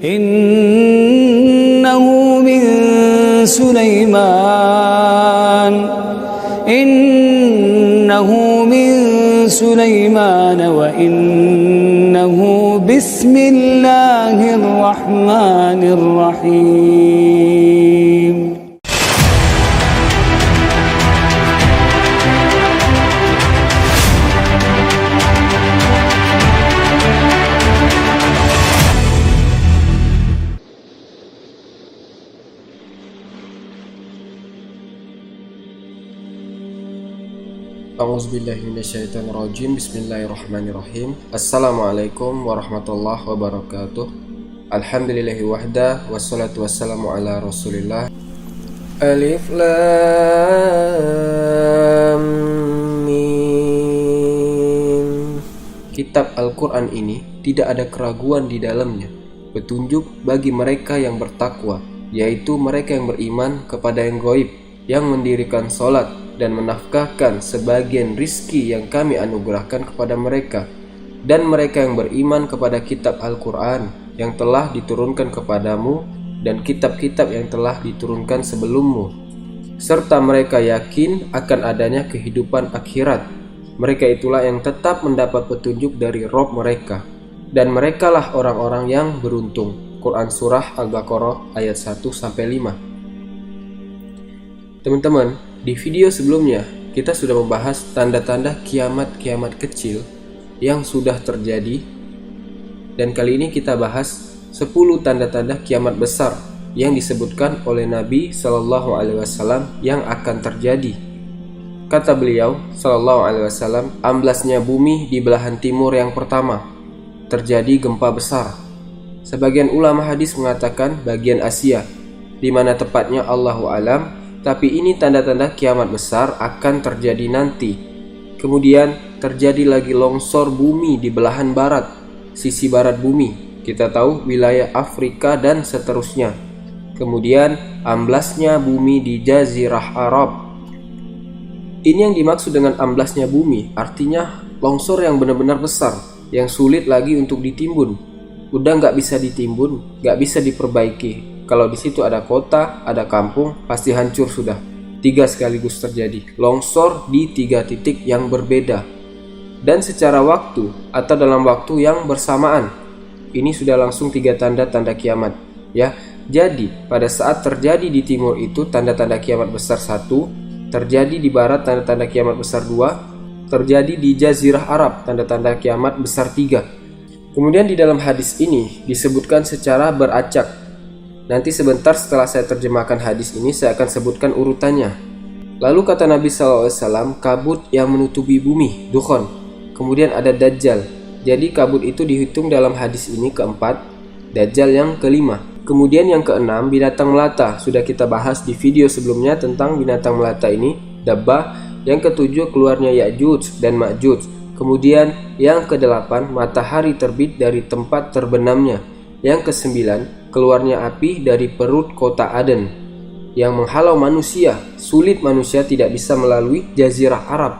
إنه من سليمان وإنه بسم الله الرحمن الرحيم. A'udzubillahiminasyaitonirrajim. Bismillahirrahmanirrahim. Assalamualaikum warahmatullahi wabarakatuh. Alhamdulillahi wahda, wassalatu wassalamu ala rasulillah. Alif Lam Mim. Kitab Al-Quran ini tidak ada keraguan di dalamnya, petunjuk bagi mereka yang bertakwa, yaitu mereka yang beriman kepada yang gaib, yang mendirikan sholat dan menafkahkan sebagian rizki yang kami anugerahkan kepada mereka, dan mereka yang beriman kepada kitab Al-Quran yang telah diturunkan kepadamu dan kitab-kitab yang telah diturunkan sebelummu, serta mereka yakin akan adanya kehidupan akhirat. Mereka itulah yang tetap mendapat petunjuk dari Rabb mereka, dan merekalah orang-orang yang beruntung. Quran Surah Al-Baqarah ayat 1-5. Teman-teman, di video sebelumnya kita sudah membahas tanda-tanda kiamat-kiamat kecil yang sudah terjadi, dan kali ini kita bahas 10 tanda-tanda kiamat besar yang disebutkan oleh Nabi Shallallahu Alaihi Wasallam yang akan terjadi. Kata beliau Shallallahu Alaihi Wasallam, amblasnya bumi di belahan timur yang pertama, terjadi gempa besar. Sebagian ulama hadis mengatakan bagian Asia, di mana tepatnya Allahu alam. Tapi ini tanda-tanda kiamat besar akan terjadi nanti. Kemudian terjadi lagi longsor bumi di belahan barat, sisi barat bumi. Kita tahu wilayah Afrika dan seterusnya. Kemudian amblasnya bumi di Jazirah Arab. Ini yang dimaksud dengan amblasnya bumi, artinya longsor yang benar-benar besar, yang sulit lagi untuk ditimbun. Udah nggak bisa ditimbun, nggak bisa diperbaiki. Kalau di situ ada kota, ada kampung, pasti hancur sudah. 3 sekaligus terjadi. Longsor di 3 titik yang berbeda. Dan secara waktu atau dalam waktu yang bersamaan. Ini sudah langsung 3 tanda-tanda kiamat. Ya, jadi pada saat terjadi di timur itu tanda-tanda kiamat besar 1, terjadi di barat tanda-tanda kiamat besar 2, terjadi di Jazirah Arab tanda-tanda kiamat besar 3. Kemudian di dalam hadis ini disebutkan secara beracak. Nanti sebentar setelah saya terjemahkan hadis ini, saya akan sebutkan urutannya. Lalu kata Nabi SAW, kabut yang menutupi bumi, dukhon. Kemudian ada Dajjal. Jadi kabut itu dihitung dalam hadis ini keempat, Dajjal yang kelima. Kemudian yang keenam, binatang melata. Sudah kita bahas di video sebelumnya tentang binatang melata ini, Dabbah. Yang ketujuh, keluarnya Ya'juj dan Ma'juj. Kemudian yang kedelapan, matahari terbit dari tempat terbenamnya. Yang kesembilan, keluarnya api dari perut kota Aden yang menghalau manusia, sulit manusia tidak bisa melalui Jazirah Arab.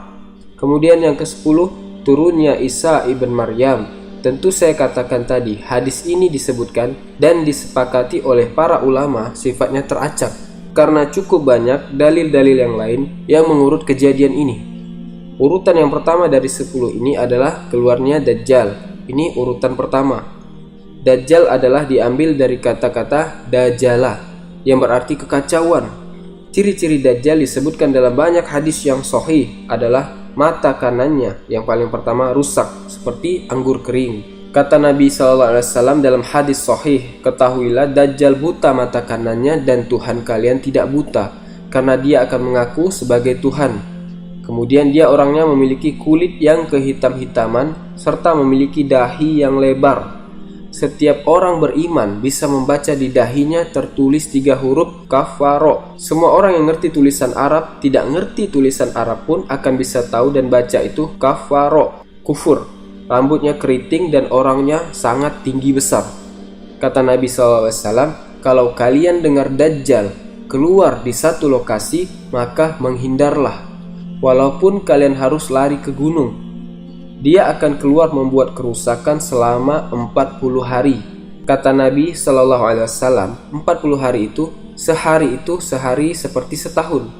Kemudian yang ke-10, turunnya Isa ibn Maryam. Tentu saya katakan tadi, hadis ini disebutkan dan disepakati oleh para ulama sifatnya teracak, karena cukup banyak dalil-dalil yang lain yang mengurut kejadian ini. Urutan yang pertama dari 10 ini adalah keluarnya Dajjal. Ini urutan pertama. Dajjal adalah diambil dari kata-kata Dajjala yang berarti kekacauan. Ciri-ciri Dajjal disebutkan dalam banyak hadis yang sahih adalah mata kanannya yang paling pertama rusak seperti anggur kering. Kata Nabi SAW dalam hadis sahih, ketahuilah Dajjal buta mata kanannya dan Tuhan kalian tidak buta, karena dia akan mengaku sebagai Tuhan. Kemudian dia orangnya memiliki kulit yang kehitam-hitaman serta memiliki dahi yang lebar. Setiap orang beriman bisa membaca di dahinya tertulis 3 huruf kafaro. Semua orang yang ngerti tulisan Arab, tidak ngerti tulisan Arab pun akan bisa tahu dan baca itu kafaro, kufur. Rambutnya keriting dan orangnya sangat tinggi besar. Kata Nabi SAW, kalau kalian dengar Dajjal keluar di satu lokasi, maka menghindarlah. Walaupun kalian harus lari ke gunung, dia akan keluar membuat kerusakan selama 40 hari. Kata Nabi Shallallahu Alaihi Wasallam, 40 hari itu sehari seperti setahun,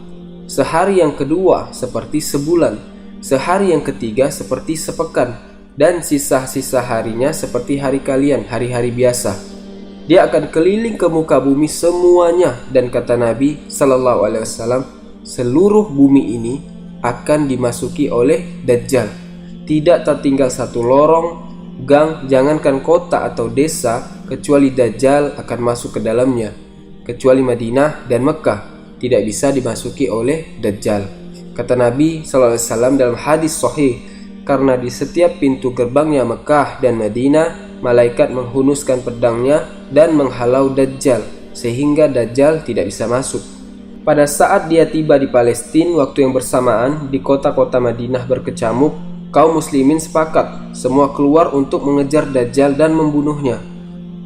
sehari yang kedua seperti sebulan, sehari yang ketiga seperti sepekan, dan sisa-sisa harinya seperti hari kalian, hari-hari biasa. Dia akan keliling ke muka bumi semuanya, dan kata Nabi Shallallahu Alaihi Wasallam, seluruh bumi ini akan dimasuki oleh Dajjal. Tidak tertinggal satu lorong, gang, jangankan kota atau desa, kecuali Dajjal akan masuk ke dalamnya. Kecuali Madinah dan Mekah tidak bisa dimasuki oleh Dajjal. Kata Nabi SAW dalam hadis sahih, karena di setiap pintu gerbangnya Mekah dan Madinah, malaikat menghunuskan pedangnya dan menghalau Dajjal, sehingga Dajjal tidak bisa masuk. Pada saat dia tiba di Palestina, waktu yang bersamaan di kota-kota Madinah berkecamuk, kaum muslimin sepakat semua keluar untuk mengejar Dajjal dan membunuhnya.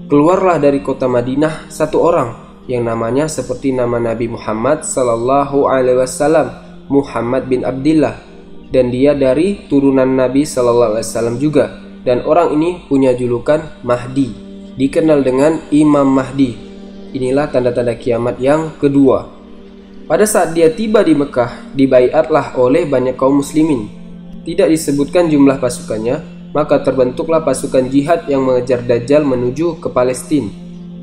Keluarlah dari kota Madinah satu orang yang namanya seperti nama Nabi Muhammad Sallallahu Alaihi Wasallam, Muhammad bin Abdillah, dan dia dari turunan Nabi Sallallahu Alaihi Wasallam juga. Dan orang ini punya julukan Mahdi, dikenal dengan Imam Mahdi. Inilah tanda-tanda kiamat yang kedua. Pada saat dia tiba di Mekah, dibaiatlah oleh banyak kaum muslimin. Tidak disebutkan jumlah pasukannya, maka terbentuklah pasukan jihad yang mengejar Dajjal menuju ke Palestina.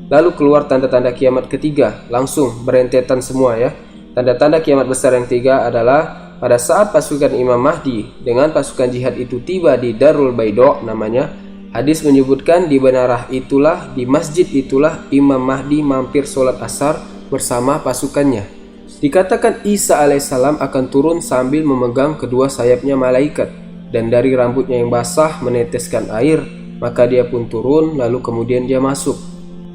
Lalu keluar tanda-tanda kiamat ketiga, langsung berentetan semua ya. Tanda-tanda kiamat besar yang ketiga adalah pada saat pasukan Imam Mahdi dengan pasukan jihad itu tiba di Darul Baido namanya. Hadis menyebutkan di menara itulah, di masjid itulah Imam Mahdi mampir sholat asar bersama pasukannya. Dikatakan Isa alaihissalam akan turun sambil memegang kedua sayapnya malaikat, dan dari rambutnya yang basah meneteskan air, maka dia pun turun lalu kemudian dia masuk.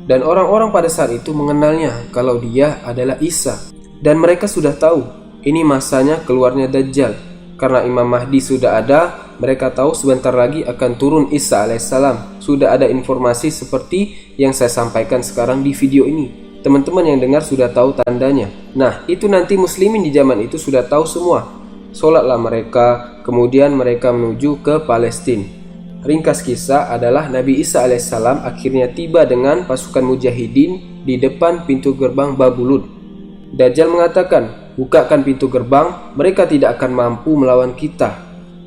Dan orang-orang pada saat itu mengenalnya kalau dia adalah Isa, dan mereka sudah tahu ini masanya keluarnya Dajjal. Karena Imam Mahdi sudah ada, mereka tahu sebentar lagi akan turun Isa alaihissalam. Sudah ada informasi seperti yang saya sampaikan sekarang di video ini. Teman-teman yang dengar sudah tahu tandanya. Nah, itu nanti muslimin di zaman itu sudah tahu semua. Sholatlah mereka, kemudian mereka menuju ke Palestina. Ringkas kisah adalah Nabi Isa alaihissalam akhirnya tiba dengan pasukan mujahidin di depan pintu gerbang Babulud. Dajjal mengatakan, bukakan pintu gerbang, mereka tidak akan mampu melawan kita.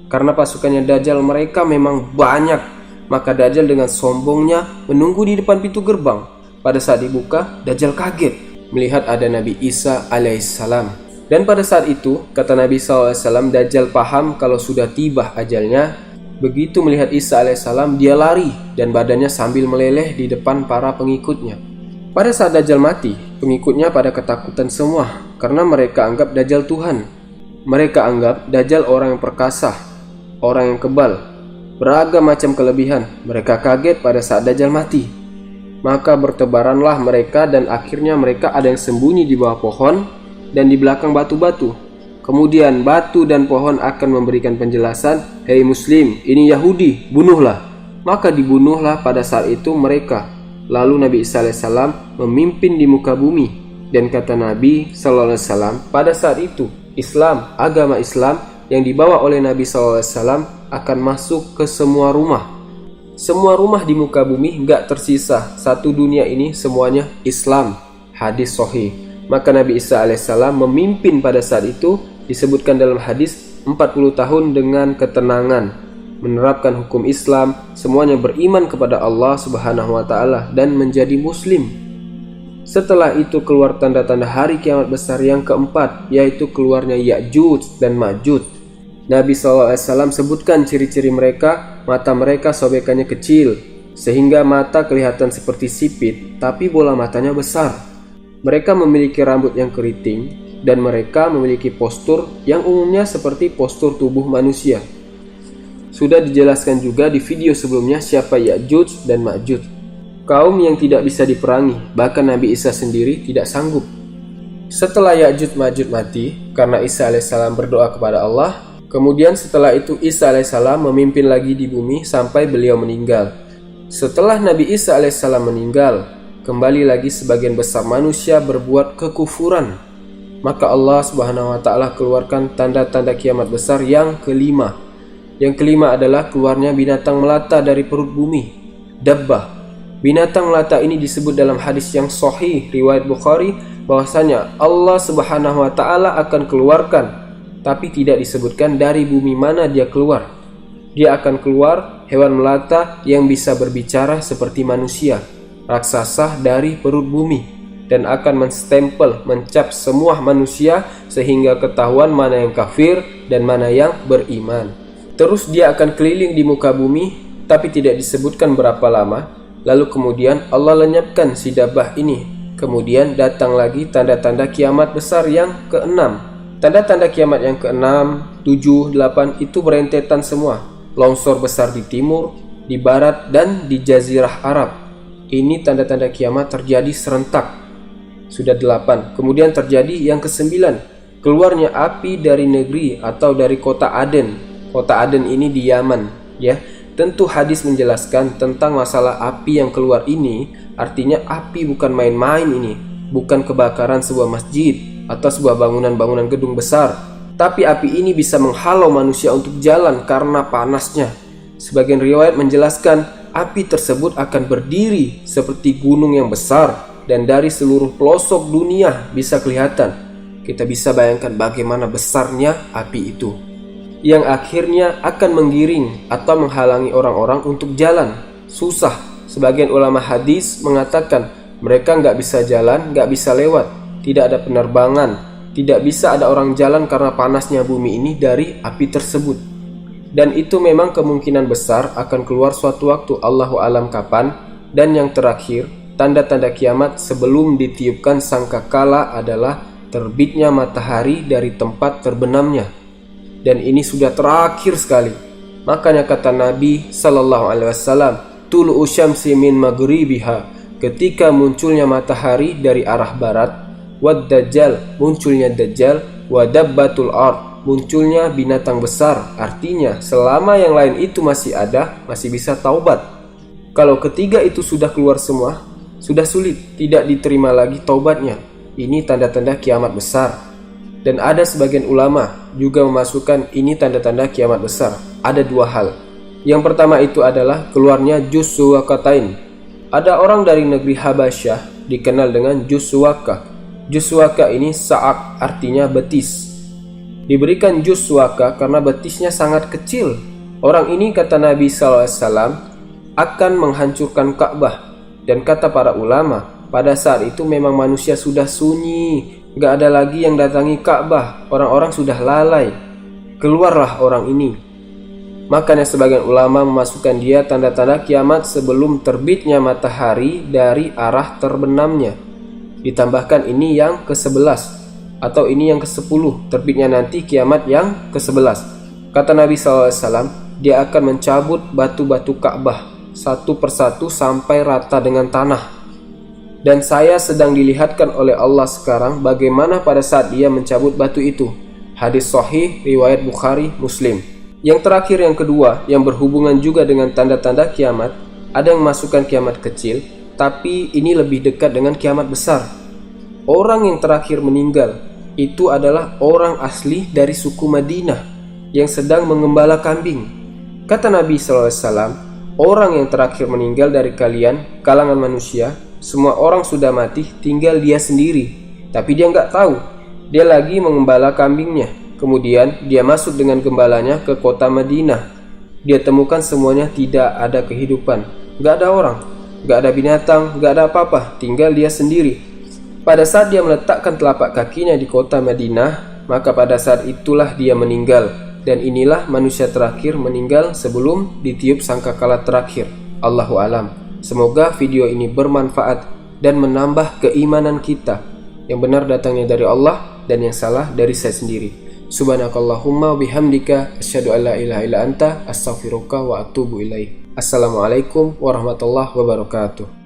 Karena pasukannya Dajjal mereka memang banyak. Maka Dajjal dengan sombongnya menunggu di depan pintu gerbang. Pada saat dibuka, Dajjal kaget melihat ada Nabi Isa alaihissalam. Dan pada saat itu, kata Nabi SAW, Dajjal paham kalau sudah tiba ajalnya. Begitu melihat Isa alaihissalam, dia lari dan badannya sambil meleleh di depan para pengikutnya. Pada saat Dajjal mati, pengikutnya pada ketakutan semua karena mereka anggap Dajjal Tuhan. Mereka anggap Dajjal orang yang perkasa, orang yang kebal, beragam macam kelebihan. Mereka kaget pada saat Dajjal mati. Maka bertebaranlah mereka dan akhirnya mereka ada yang sembunyi di bawah pohon dan di belakang batu-batu. Kemudian batu dan pohon akan memberikan penjelasan, "Hei muslim, ini Yahudi, bunuhlah." Maka dibunuhlah pada saat itu mereka. Lalu Nabi Isa alaihissalam memimpin di muka bumi. Dan kata Nabi sallallahu alaihi wasallam, pada saat itu Islam, agama Islam yang dibawa oleh Nabi sallallahu alaihi wasallam akan masuk ke semua rumah. Semua rumah di muka bumi enggak tersisa. Satu dunia ini semuanya Islam. Hadis sahih. Maka Nabi Isa alaihissalam memimpin pada saat itu, disebutkan dalam hadis 40 tahun dengan ketenangan, menerapkan hukum Islam, semuanya beriman kepada Allah Subhanahu wa taala dan menjadi muslim. Setelah itu keluar tanda-tanda hari kiamat besar yang keempat, yaitu keluarnya Ya'juj dan Ma'juj. Nabi SAW sebutkan ciri-ciri mereka. Mata mereka sobekannya kecil, sehingga mata kelihatan seperti sipit, tapi bola matanya besar. Mereka memiliki rambut yang keriting, dan mereka memiliki postur yang umumnya seperti postur tubuh manusia. Sudah dijelaskan juga di video sebelumnya siapa Ya'juj dan Ma'juj. Kaum yang tidak bisa diperangi, bahkan Nabi Isa sendiri tidak sanggup. Setelah Ya'juj Ma'juj mati, karena Isa alaihissalam berdoa kepada Allah, kemudian setelah itu Isa alaihissalam memimpin lagi di bumi sampai beliau meninggal. Setelah Nabi Isa alaihissalam meninggal, kembali lagi sebagian besar manusia berbuat kekufuran. Maka Allah Subhanahu wa taala keluarkan tanda-tanda kiamat besar yang kelima. Yang kelima adalah keluarnya binatang melata dari perut bumi, dabbah. Binatang melata ini disebut dalam hadis yang sahih riwayat Bukhari bahwasanya Allah Subhanahu wa taala akan keluarkan, tapi tidak disebutkan dari bumi mana dia keluar. Dia akan keluar hewan melata yang bisa berbicara seperti manusia, raksasa dari perut bumi, dan akan menstempel, mencap semua manusia sehingga ketahuan mana yang kafir dan mana yang beriman. Terus dia akan keliling di muka bumi, tapi tidak disebutkan berapa lama. Lalu kemudian Allah lenyapkan si dabah ini. Kemudian datang lagi tanda-tanda kiamat besar yang keenam. Tanda-tanda kiamat yang keenam, 7, 8 itu berentetan semua. Longsor besar di timur, di barat, dan di jazirah Arab. Ini tanda-tanda kiamat terjadi serentak. Sudah 8. Kemudian terjadi yang ke-9, keluarnya api dari negeri atau dari kota Aden. Kota Aden ini di Yaman, ya. Tentu hadis menjelaskan tentang masalah api yang keluar ini. Artinya api bukan main-main ini, bukan kebakaran sebuah masjid atau sebuah bangunan-bangunan gedung besar. Tapi api ini bisa menghalau manusia untuk jalan karena panasnya. Sebagian riwayat menjelaskan api tersebut akan berdiri seperti gunung yang besar dan dari seluruh pelosok dunia bisa kelihatan. Kita bisa bayangkan bagaimana besarnya api itu, yang akhirnya akan menggiring atau menghalangi orang-orang untuk jalan. Susah. Sebagian ulama hadis mengatakan mereka nggak bisa jalan, nggak bisa lewat, tidak ada penerbangan, tidak bisa ada orang jalan karena panasnya bumi ini dari api tersebut. Dan itu memang kemungkinan besar akan keluar suatu waktu, Allahu alam kapan. Dan yang terakhir, tanda-tanda kiamat sebelum ditiupkan sangkakala adalah terbitnya matahari dari tempat terbenamnya. Dan ini sudah terakhir sekali. Makanya kata Nabi sallallahu alaihi wasallam, tulu'u syamsi min maghribiha, ketika munculnya matahari dari arah barat, wad dajjal, munculnya dajjal, wadabbatul ard, munculnya binatang besar. Artinya selama yang lain itu masih ada, masih bisa taubat. Kalau ketiga itu sudah keluar semua, sudah sulit, tidak diterima lagi taubatnya. Ini tanda-tanda kiamat besar. Dan ada sebagian ulama juga memasukkan ini tanda-tanda kiamat besar. Ada dua hal. Yang pertama itu adalah keluarnya juz suwakatain. Ada orang dari negeri Habasyah dikenal dengan juz suwaka. Juz suwaka ini sa'ak, artinya betis. Diberikan juz suwaka karena betisnya sangat kecil. Orang ini kata Nabi SAW akan menghancurkan Ka'bah. Dan kata para ulama, pada saat itu memang manusia sudah sunyi, gak ada lagi yang datangi Ka'bah, orang-orang sudah lalai. Keluarlah orang ini. Makanya sebagian ulama memasukkan dia tanda-tanda kiamat sebelum terbitnya matahari dari arah terbenamnya. Ditambahkan ini yang ke-11 atau ini yang ke-10, terbitnya nanti kiamat yang ke-11. Kata Nabi SAW, dia akan mencabut batu-batu Ka'bah satu persatu sampai rata dengan tanah. Dan saya sedang dilihatkan oleh Allah sekarang bagaimana pada saat dia mencabut batu itu. Hadis sahih riwayat Bukhari, Muslim. Yang terakhir, yang kedua, yang berhubungan juga dengan tanda-tanda kiamat, ada yang masukkan kiamat kecil, tapi ini lebih dekat dengan kiamat besar. Orang yang terakhir meninggal itu adalah orang asli dari suku Madinah yang sedang mengembala kambing. Kata Nabi SAW, orang yang terakhir meninggal dari kalian, kalangan manusia, semua orang sudah mati, tinggal dia sendiri. Tapi dia nggak tahu, dia lagi mengembala kambingnya. Kemudian dia masuk dengan gembalanya ke kota Madinah. Dia temukan semuanya tidak ada kehidupan, nggak ada orang, nggak ada binatang, nggak ada apa-apa, tinggal dia sendiri. Pada saat dia meletakkan telapak kakinya di kota Madinah, maka pada saat itulah dia meninggal. Dan inilah manusia terakhir meninggal sebelum ditiup sangkakala terakhir. Allahu alam. Semoga video ini bermanfaat dan menambah keimanan kita. Yang benar datangnya dari Allah dan yang salah dari saya sendiri. Subhanakallahumma bihamdika asyhadu an la ilaha illa anta astaghfiruka wa atubu ilaik. Assalamualaikum warahmatullahi wabarakatuh.